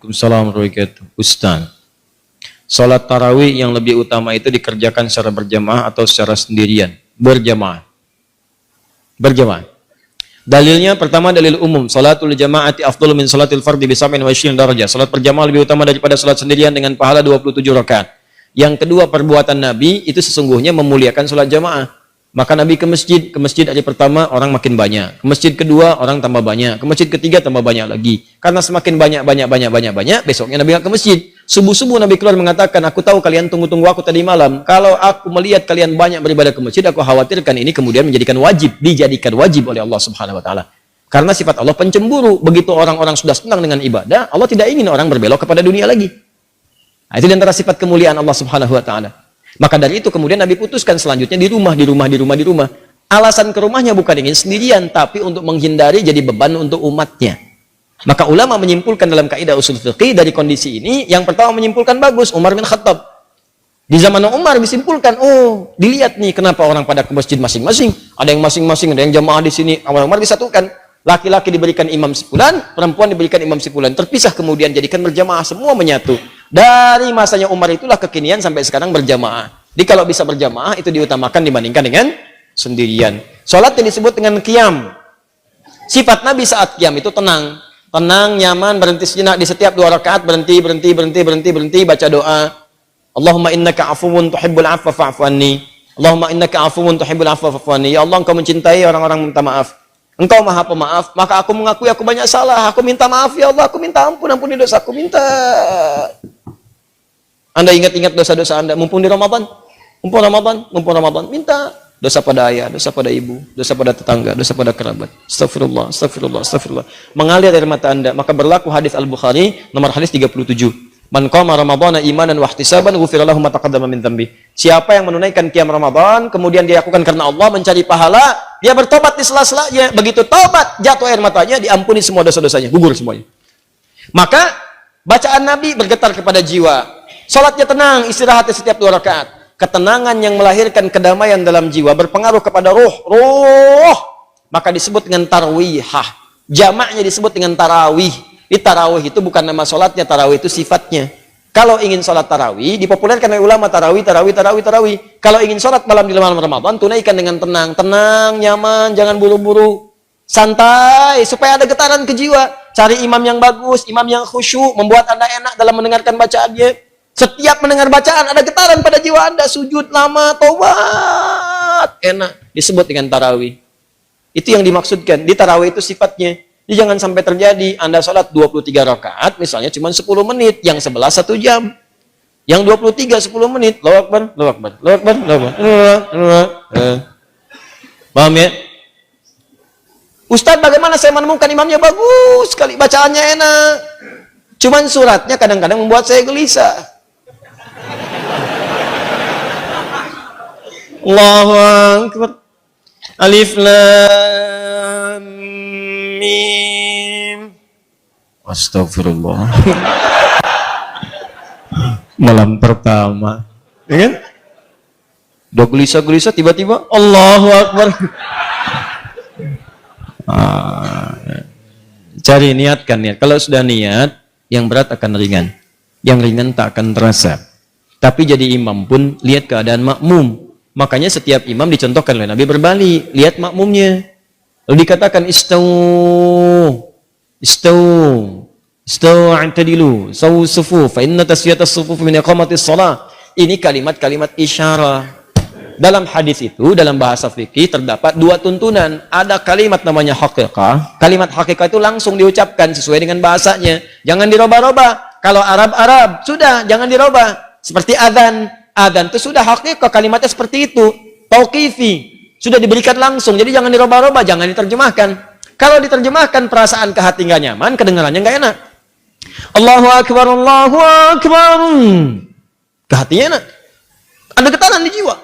Waalaikumsalam warahmatullahi wabarakatuh. Ustaz, sholat tarawih yang lebih utama itu dikerjakan secara berjamaah atau secara sendirian? Berjamaah. Berjamaah. Dalilnya pertama dalil umum, salatul jama'ati afdalu min salatil fardhi bi 27 darajah. Salat berjamaah lebih utama daripada salat sendirian dengan pahala 27 rakaat. Yang kedua, perbuatan Nabi itu sesungguhnya memuliakan salat jamaah. Maka Nabi ke masjid hari pertama orang makin banyak, ke masjid kedua orang tambah banyak, ke masjid ketiga tambah banyak lagi. Karena semakin banyak, besoknya Nabi nggak ke masjid. Subuh-subuh Nabi keluar mengatakan, aku tahu kalian tunggu-tunggu aku tadi malam. Kalau aku melihat kalian banyak beribadah ke masjid, aku khawatirkan ini kemudian dijadikan wajib oleh Allah Subhanahu wa taala. Karena sifat Allah pencemburu. Begitu orang-orang sudah senang dengan ibadah, Allah tidak ingin orang berbelok kepada dunia lagi. Nah, itu di antara sifat kemuliaan Allah Subhanahu wa taala. Maka dari itu kemudian Nabi putuskan selanjutnya di rumah. Alasan ke rumahnya bukan ingin sendirian, tapi untuk menghindari jadi beban untuk umatnya. Maka ulama menyimpulkan dalam kaidah usul fiqih dari kondisi ini, yang pertama menyimpulkan bagus, Umar bin Khattab. Di zaman Umar disimpulkan, oh dilihat nih kenapa orang pada ke masjid masing-masing. Ada yang masing-masing, ada yang jamaah di sini. Umar disatukan. Laki-laki diberikan imam sepulan, perempuan diberikan imam sepulan. Terpisah kemudian jadikan berjamaah, semua menyatu. Dari masanya Umar itulah kekinian sampai sekarang berjamaah. Jadi kalau bisa berjamaah itu diutamakan dibandingkan dengan sendirian. Salat yang disebut dengan qiyam. Sifat Nabi saat qiyam itu tenang, nyaman, berhenti sejenak di setiap 2 rakaat, berhenti, baca doa. Allahumma innaka afuwun tuhibbul afwa fa'fu anni. Allahumma innaka afuwun tuhibbul afwa fa'fu anni. Ya Allah, Engkau mencintai orang-orang minta maaf. Engkau Maha Pemaaf, maka aku mengakui aku banyak salah. Aku minta maaf ya Allah, aku minta ampuni dosa, aku minta. Anda ingat-ingat dosa-dosa Anda, mumpung Ramadan, minta dosa pada ayah, dosa pada ibu, dosa pada tetangga, dosa pada kerabat. Astagfirullah. Mengalir air mata Anda, maka berlaku hadis Al-Bukhari nomor hadis 37. Man qama Ramadhana imanan wa ihtisaban ghufira lahu ma taqaddama min dhanbi. Siapa yang menunaikan qiyam Ramadan kemudian dia lakukan karena Allah, mencari pahala, dia bertobat di sela-selanya. Begitu tobat, jatuh air matanya, diampuni semua dosa-dosanya, gugur semuanya. Maka bacaan Nabi bergetar kepada jiwa. Salatnya tenang, istirahatnya setiap 2 rakaat. Ketenangan yang melahirkan kedamaian dalam jiwa berpengaruh kepada ruh. Maka disebut dengan tarwihah. Jamaknya disebut dengan tarawih. Di tarawih itu bukan nama sholatnya, tarawih itu sifatnya. Kalau ingin sholat tarawih, dipopulerkan oleh ulama tarawih. Kalau ingin sholat malam di malam Ramadan, tunaikan dengan tenang, nyaman, jangan buru-buru, santai, supaya ada getaran ke jiwa. Cari imam yang bagus, imam yang khusyuk, membuat Anda enak dalam mendengarkan bacaannya. Setiap mendengar bacaan ada getaran pada jiwa Anda, sujud lama, tobat, enak. Disebut dengan tarawih. Itu yang dimaksudkan. Di tarawih itu sifatnya. Jadi jangan sampai terjadi Anda sholat 23 rakaat misalnya cuma 10 menit, yang 11 1 jam. Yang 23 10 menit. Allahu Akbar. Paham ya? Ustaz, bagaimana saya menemukan imamnya bagus sekali, bacaannya enak. Cuman suratnya kadang-kadang membuat saya gelisah. Allahu Akbar. Alif Lam Mim. Astagfirullah. Malam pertama, ya kan? Udah gelisah tiba-tiba Allahu Akbar. Cari niatkan niat. Kalau sudah niat, yang berat akan ringan, yang ringan tak akan terasa. Tapi jadi imam pun lihat keadaan makmum. Makanya setiap imam dicontohkan oleh Nabi berbalik, lihat makmumnya. Lalu dikatakan istau i'tadilu sawu sufuf fa inna taswiyatas sufuf min iqamatis shalah. Ini kalimat-kalimat isyarah. Dalam hadis itu, dalam bahasa fikih terdapat 2 tuntunan. Ada kalimat namanya haqiqah. Kalimat haqiqah itu langsung diucapkan sesuai dengan bahasanya. Jangan dirubah-rubah. Kalau Arab, sudah jangan dirubah. Seperti adzan. Adzan itu sudah haqiqah, kalimatnya seperti itu. Tauqifi, sudah diberikan langsung. Jadi jangan dirubah-rubah, jangan diterjemahkan. Kalau diterjemahkan perasaan ke hati nggak nyaman, kedengarannya nggak enak. Allahu Akbar, Allahu Akbar. Ke hatinya enak. Ada getaran di jiwa.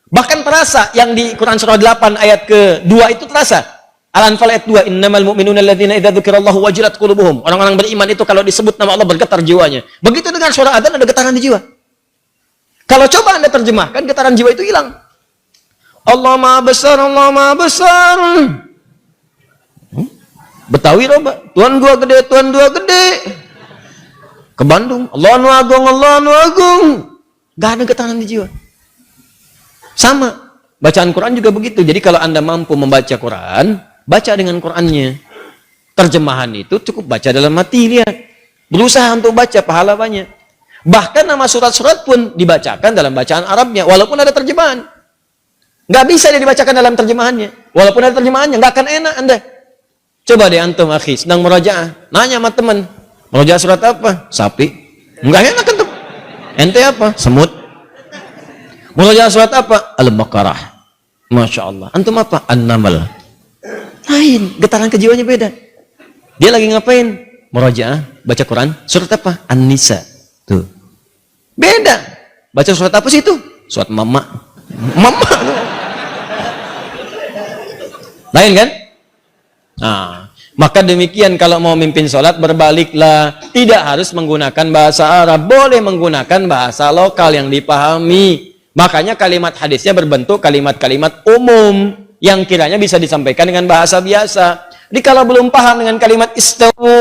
Bahkan terasa yang di Quran surah 8 ayat ke-2 itu terasa. Al-Anfal ayat 2, innamal mu'minuna alladzina idza dzukirallahu wajilat qulubuhum. Orang-orang beriman itu kalau disebut nama Allah bergetar jiwanya. Begitu dengan suara adzan ada getaran di jiwa. Kalau coba Anda terjemahkan, getaran jiwa itu hilang. Allah Maha Besar, Allah Maha Besar. Betawi roba, Tuhan gua gede, Tuhan gua gede. Ke Bandung, Allah anu agung, Allah anu agung. Gak ada getaran di jiwa. Sama, bacaan Quran juga begitu. Jadi kalau Anda mampu membaca Quran, baca dengan Qurannya. Terjemahan itu cukup baca dalam hati, lihat. Berusaha untuk baca, pahala banyak. Bahkan nama surat-surat pun dibacakan dalam bacaan Arabnya, walaupun ada terjemahan. Nggak bisa dia dibacakan dalam terjemahannya. Walaupun ada terjemahannya, nggak akan enak Anda. Coba deh antum, akhi, sedang murajaah, nanya sama teman, murajaah surat apa? Sapi. Nggak enak kan tuh. Ente apa? Semut. Murajaah surat apa? Al-Baqarah. Masya Allah. Antum apa? An-Naml. Lain, getaran kejiwaannya beda. Dia lagi ngapain? Murajaah, baca Quran, surat apa? An-Nisa. Tuh. Beda. Baca surat apa sih itu? Surat Mama. Mama. Lain kan? Nah, maka demikian kalau mau mimpin sholat berbaliklah. Tidak harus menggunakan bahasa Arab. Boleh menggunakan bahasa lokal yang dipahami. Makanya kalimat hadisnya berbentuk kalimat-kalimat umum yang kiranya bisa disampaikan dengan bahasa biasa. Jadi kalau belum paham dengan kalimat istawu,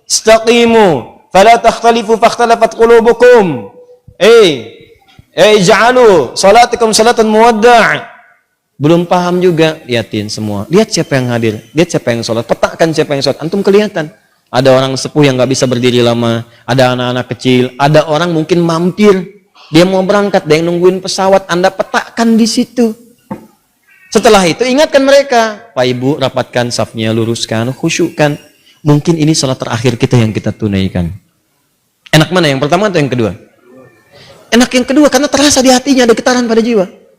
istaqimu, fala takhtalifu fakhtalafat qulubukum. Ja'alu salatikum salatan muwadda'. Belum paham juga, lihatin semua. Lihat siapa yang hadir, lihat siapa yang sholat, petakan siapa yang sholat. Antum kelihatan. Ada orang sepuh yang nggak bisa berdiri lama, ada anak-anak kecil, ada orang mungkin mampir, dia mau berangkat, ada yang nungguin pesawat. Anda petakan di situ. Setelah itu ingatkan mereka, Pak Ibu rapatkan safnya, luruskan, khusyukkan. Mungkin ini sholat terakhir kita yang kita tunaikan. Enak mana, yang pertama atau yang kedua? Enak yang kedua, karena terasa di hatinya ada getaran pada jiwa.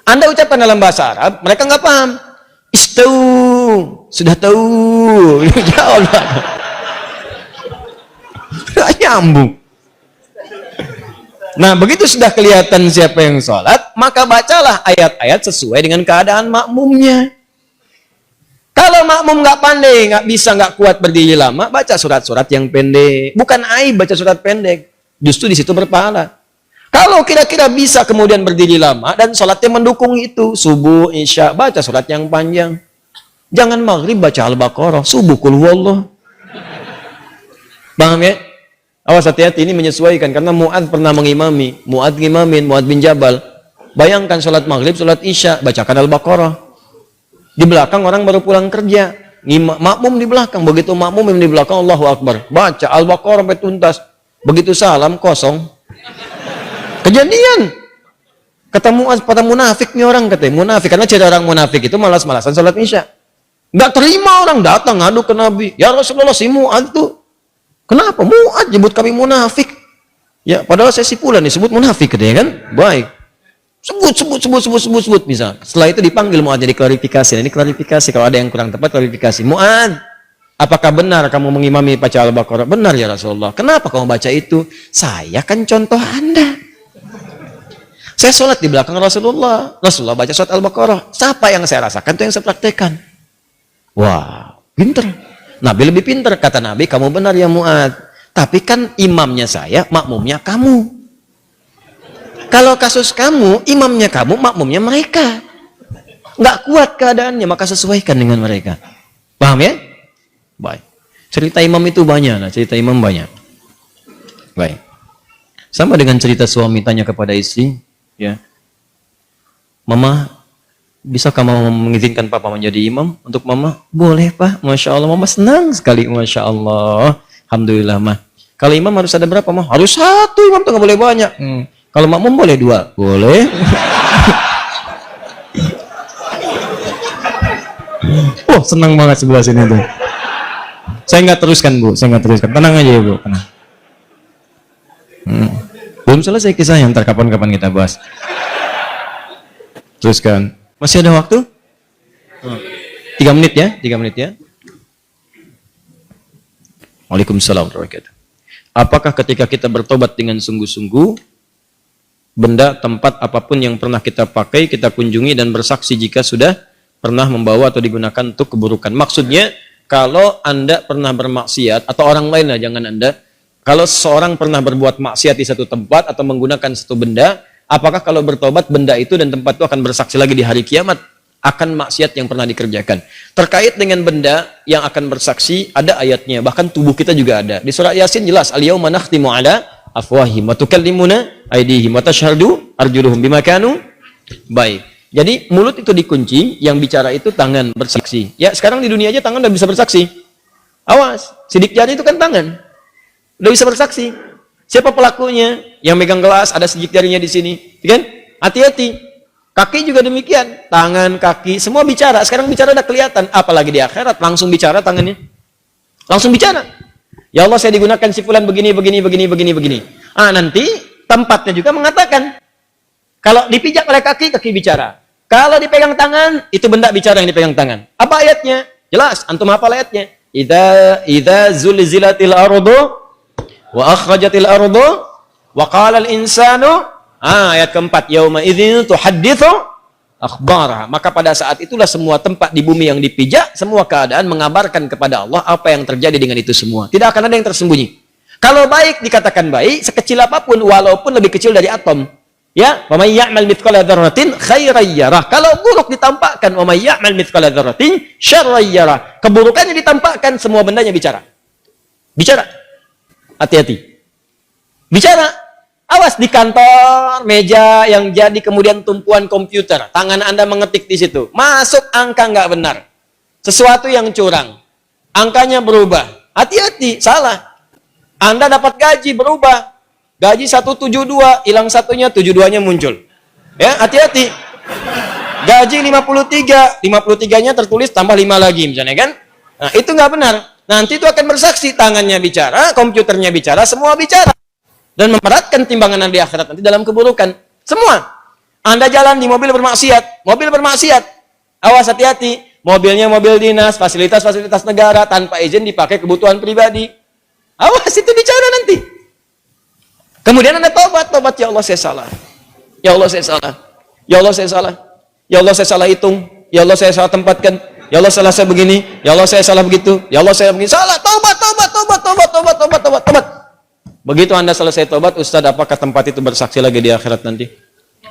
Anda ucapkan dalam bahasa Arab, mereka nggak paham. Istau, sudah tahu. Jauh lah. Nggak nyambung. Nah, begitu sudah kelihatan siapa yang sholat, maka bacalah ayat-ayat sesuai dengan keadaan makmumnya. Kalau makmum nggak pandai, nggak bisa, nggak kuat berdiri lama, baca surat-surat yang pendek. Bukan aib baca surat pendek, justru di situ berpahala. Kalau kira-kira bisa kemudian berdiri lama dan sholatnya mendukung itu, subuh, isya, baca surat yang panjang. Jangan maghrib baca Al-Baqarah, subuh kul huwallah. Paham ya? Awas, hati-hati, ini menyesuaikan karena Mu'adz pernah mengimami, Mu'adz ngimamin, Mu'adz bin Jabal. Bayangkan sholat maghrib, sholat isya, bacakan Al-Baqarah. Di belakang orang baru pulang kerja, makmum di belakang. Begitu makmum di belakang, Allahu Akbar, baca Al-Baqarah sampai tuntas. Begitu salam, kosong. Kejadian. Kata Mu'adz, pada munafik nih orang, katanya munafik. Karena ciri orang munafik itu malas-malasan sholat isya. Nggak terima orang datang ngadu ke Nabi. Ya Rasulullah, si Mu'adz tuh. Kenapa? Mu'adz nyebut kami munafik. Ya, padahal saya si pula nih sebut munafik, katanya kan? Baik. Sebut bisa. Setelah itu dipanggil Mu'adz jadi klarifikasi. Nah, ini klarifikasi, kalau ada yang kurang tepat klarifikasi. Mu'adz, apakah benar kamu mengimami baca Al-Baqarah? Benar ya Rasulullah. Kenapa kamu baca itu? Saya kan contoh Anda. Saya sholat di belakang Rasulullah. Rasulullah baca surat Al-Baqarah. Siapa yang saya rasakan itu yang saya praktekkan. Wah, pinter. Nabi lebih pintar, kata Nabi, kamu benar ya Mu'adz. Tapi kan imamnya saya, makmumnya kamu. Kalau kasus kamu, imamnya kamu, makmumnya mereka. Nggak kuat keadaannya, maka sesuaikan dengan mereka. Paham ya? Baik. Cerita imam itu banyak, nah, cerita imam banyak. Baik. Sama dengan cerita suami tanya kepada istri, ya, Mama, bisa kamu mengizinkan papa menjadi imam untuk mama? Boleh pak, masya Allah, mama senang sekali, masya Allah, alhamdulillah mah. Kalau imam harus ada berapa mah? Harus satu, imam tuh nggak boleh banyak. Kalau makmum boleh dua, boleh. Oh senang banget sebelah sini tuh. Saya nggak teruskan bu, saya nggak teruskan. Tenang aja ya bu, tenang. Belum selesai kisahnya, ntar kapan-kapan kita bahas. Teruskan. Masih ada waktu? 3 menit ya, 3 menit ya. Waalaikumsalam warahmatullahi wabarakatuh. Apakah ketika kita bertobat dengan sungguh-sungguh, benda, tempat, apapun yang pernah kita pakai, kita kunjungi dan bersaksi jika sudah pernah membawa atau digunakan untuk keburukan? Maksudnya, kalau Anda pernah bermaksiat, atau orang lain lah, jangan Anda, kalau seorang pernah berbuat maksiat di satu tempat atau menggunakan satu benda, apakah kalau bertobat benda itu dan tempat itu akan bersaksi lagi di hari kiamat? akan maksiat yang pernah dikerjakan. Terkait dengan benda yang akan bersaksi, ada ayatnya. Bahkan tubuh kita juga ada. Di surah Yasin jelas, al-yauma nakhtimu ala afwahim wa tukallimuna aydihim wa tashhadu arjuluhum bima kanu. Baik. Jadi mulut itu dikunci, yang bicara itu tangan bersaksi. Ya, sekarang di dunia aja tangan udah bisa bersaksi. Awas, sidik jari itu kan tangan. Udah bisa bersaksi. Siapa pelakunya? Yang megang gelas, ada sidik jarinya di sini. Kan? Hati-hati. Kaki juga demikian, tangan, kaki, semua bicara. Sekarang bicara udah kelihatan, apalagi di akhirat langsung bicara tangannya. Langsung bicara. Ya Allah, saya digunakan si fulan begini. Nanti tempatnya juga mengatakan. Kalau dipijak oleh kaki, kaki bicara. Kalau dipegang tangan, itu benda bicara yang dipegang tangan. Apa ayatnya? Jelas, antum hafal ayatnya. Idza zulzilatil ardu wa akhrajatil ardu wa qala al insanu. Ayat keempat, yauma idzin tuhadditsu akhbaraha. Maka pada saat itulah semua tempat di bumi yang dipijak, semua keadaan mengabarkan kepada Allah apa yang terjadi dengan itu semua. Tidak akan ada yang tersembunyi. Kalau baik dikatakan baik, sekecil apapun, walaupun lebih kecil dari atom. Ya, wa may ya'mal mithqala dzarratin khairan yarah. Kalau buruk ditampakkan, wa may ya'mal mithqala dzarratin syarran yarah. Keburukannya ditampakkan, semua bendanya bicara. Bicara. Hati-hati. Bicara. Awas di kantor, meja yang jadi kemudian tumpuan komputer. Tangan Anda mengetik di situ. Masuk angka nggak benar. Sesuatu yang curang. Angkanya berubah. Hati-hati, salah. Anda dapat gaji berubah. Gaji 172, hilang satunya, 72-nya muncul. Ya, hati-hati. Gaji 53, 53-nya tertulis tambah 5 lagi misalnya kan. Nah, itu nggak benar. Nanti itu akan bersaksi. Tangannya bicara, komputernya bicara, semua bicara. Dan memberatkan timbangan Anda di akhirat nanti dalam keburukan. Semua. Anda jalan di mobil bermaksiat. Awas, hati-hati. Mobilnya mobil dinas, fasilitas-fasilitas negara, tanpa izin dipakai kebutuhan pribadi. Awas, itu bicara nanti. Kemudian Anda tobat, ya Allah saya salah. Ya Allah saya salah. Ya Allah saya salah. Ya Allah saya salah hitung. Ya Allah saya salah tempatkan. Ya Allah salah saya begini. Ya Allah saya salah begitu. Ya Allah saya begini. Salah, tobat. Begitu Anda selesai tobat, Ustaz, apakah tempat itu bersaksi lagi di akhirat nanti?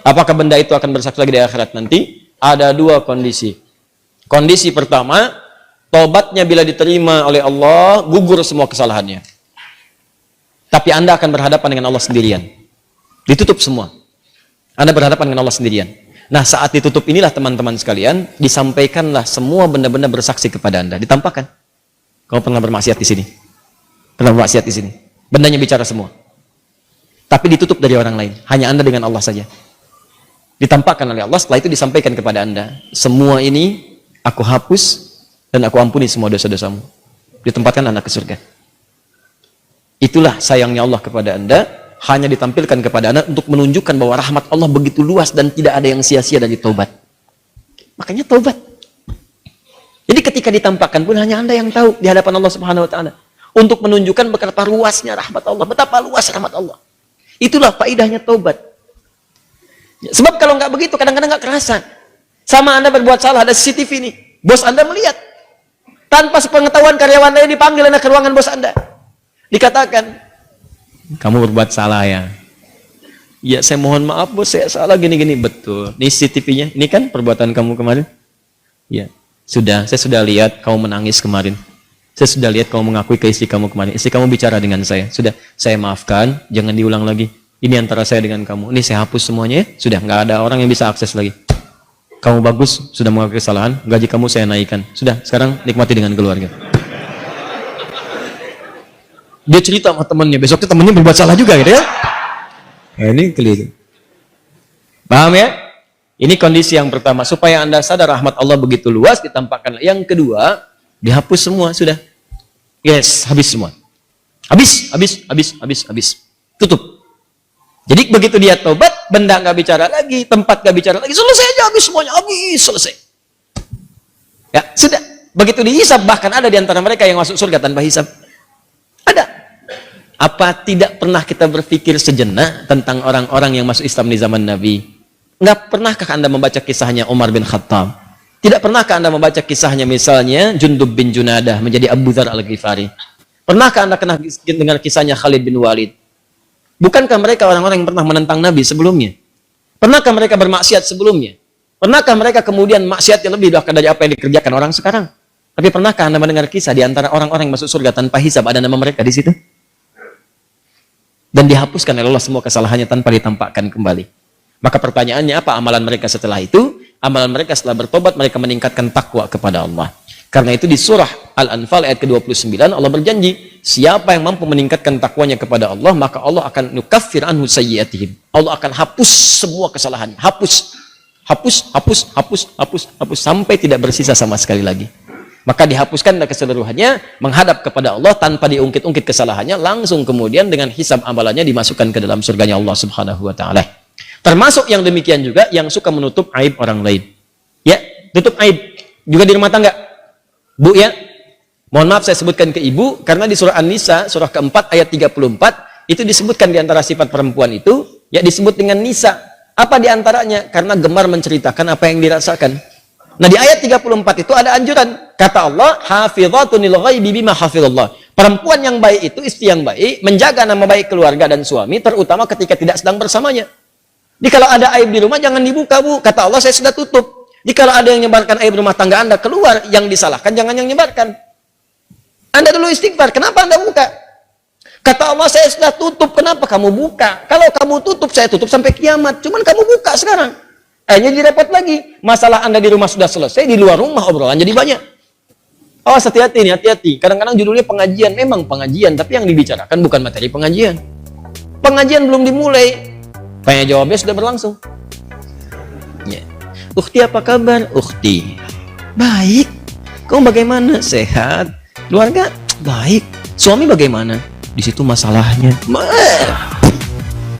Apakah benda itu akan bersaksi lagi di akhirat nanti? Ada dua kondisi. Kondisi pertama, tobatnya bila diterima oleh Allah, gugur semua kesalahannya. Tapi Anda akan berhadapan dengan Allah sendirian. Ditutup semua. Anda berhadapan dengan Allah sendirian. Nah, saat ditutup inilah teman-teman sekalian, disampaikanlah semua benda-benda bersaksi kepada Anda. Ditampakkan. Kamu pernah bermaksiat di sini. Pernah bermaksiat di sini. Bendanya bicara semua. Tapi ditutup dari orang lain. Hanya Anda dengan Allah saja. Ditampakkan oleh Allah, setelah itu disampaikan kepada Anda. Semua ini aku hapus dan aku ampuni semua dosa-dosamu. Ditempatkan Anda ke surga. Itulah sayangnya Allah kepada Anda. Hanya ditampilkan kepada Anda untuk menunjukkan bahwa rahmat Allah begitu luas dan tidak ada yang sia-sia dari taubat. Makanya taubat. Jadi ketika ditampakkan pun hanya Anda yang tahu di hadapan Allah Subhanahu wa taala. Untuk menunjukkan betapa luasnya rahmat Allah, betapa luas rahmat Allah. Itulah faedahnya taubat. Sebab kalau nggak begitu, kadang-kadang nggak kerasa. Sama Anda berbuat salah, ada CCTV nih, bos Anda melihat. Tanpa sepengetahuan karyawan lain dipanggil Anda ke ruangan bos Anda. Dikatakan, kamu berbuat salah ya. Ya, saya mohon maaf bos, saya salah gini-gini. Betul. Ini CCTV-nya, ini kan perbuatan kamu kemarin. Ya, saya sudah lihat kamu menangis kemarin. Saya sudah lihat kamu mengakui ke istri kamu kemarin. Istri kamu bicara dengan saya. Sudah, saya maafkan. Jangan diulang lagi. Ini antara saya dengan kamu. Ini saya hapus semuanya. Sudah, nggak ada orang yang bisa akses lagi. Kamu bagus, sudah mengakui kesalahan. Gaji kamu saya naikkan. Sudah, sekarang nikmati dengan keluarga. Dia cerita sama temannya. Besoknya temannya berbuat salah juga gitu ya. Ini keliru. Paham ya? Ini kondisi yang pertama. Supaya Anda sadar rahmat Allah begitu luas, ditampakkan. Yang kedua, dihapus semua. Sudah. Yes, habis semua. Habis. Tutup. Jadi begitu dia tobat, benda nggak bicara lagi, tempat nggak bicara lagi, selesai aja, habis semuanya, habis, selesai. Ya, sudah. Begitu dihisab, bahkan ada di antara mereka yang masuk surga tanpa hisab. Ada. Apa tidak pernah kita berpikir sejenak tentang orang-orang yang masuk Islam di zaman Nabi? Nggak pernahkah Anda membaca kisahnya Umar bin Khattab? Tidak pernahkah Anda membaca kisahnya misalnya Jundub bin Junadah menjadi Abu Dzar Al-Ghifari? Pernahkah Anda kenal dengar kisahnya Khalid bin Walid? Bukankah mereka orang-orang yang pernah menentang Nabi sebelumnya? Pernahkah mereka bermaksiat sebelumnya? Pernahkah mereka kemudian maksiatnya lebih dari apa yang dikerjakan orang sekarang? Tapi pernahkah Anda mendengar kisah di antara orang-orang yang masuk surga tanpa hisab ada nama mereka di situ? Dan dihapuskan oleh Allah semua kesalahannya tanpa ditampakkan kembali. Maka pertanyaannya apa amalan mereka setelah itu? Amalan mereka setelah bertobat mereka meningkatkan takwa kepada Allah. Karena itu di surah Al-Anfal ayat ke-29 Allah berjanji, siapa yang mampu meningkatkan takwanya kepada Allah, maka Allah akan nukaffir anhu sayyiatihim. Allah akan hapus semua kesalahan, hapus sampai tidak bersisa sama sekali lagi. Maka dihapuskanlah keseluruhannya, menghadap kepada Allah tanpa diungkit-ungkit kesalahannya, langsung kemudian dengan hisab amalannya dimasukkan ke dalam surganya Allah Subhanahu wa taala. Termasuk yang demikian juga yang suka menutup aib orang lain. Ya, tutup aib juga di rumah tangga. Bu ya, mohon maaf saya sebutkan ke ibu, karena di surah An-Nisa, surah keempat ayat 34, itu disebutkan di antara sifat perempuan itu, ya disebut dengan Nisa. Apa di antaranya? Karena gemar menceritakan apa yang dirasakan. Nah di ayat 34 itu ada anjuran. Kata Allah, hafizatun lil ghaibi bima hafizallah. Perempuan yang baik itu, istri yang baik, menjaga nama baik keluarga dan suami, terutama ketika tidak sedang bersamanya. Jadi kalau ada aib di rumah, jangan dibuka, Bu. Kata Allah, saya sudah tutup. Jika ada yang menyebarkan aib rumah tangga Anda keluar, yang disalahkan jangan yang menyebarkan. Anda dulu istighfar, kenapa Anda buka? Kata Allah, saya sudah tutup, kenapa kamu buka? Kalau kamu tutup, saya tutup sampai kiamat. Cuman kamu buka sekarang. Akhirnya direpot lagi. Masalah Anda di rumah sudah selesai, di luar rumah obrolan jadi banyak. Oh, hati-hati nih, hati-hati. Kadang-kadang judulnya pengajian, memang pengajian, tapi yang dibicarakan bukan materi pengajian. Pengajian belum dimulai, tanya jawabnya sudah berlangsung. Ya. Ukhti apa kabar? Ukhti baik. Kamu bagaimana? Sehat. Keluarga baik. Suami bagaimana? Di situ masalahnya.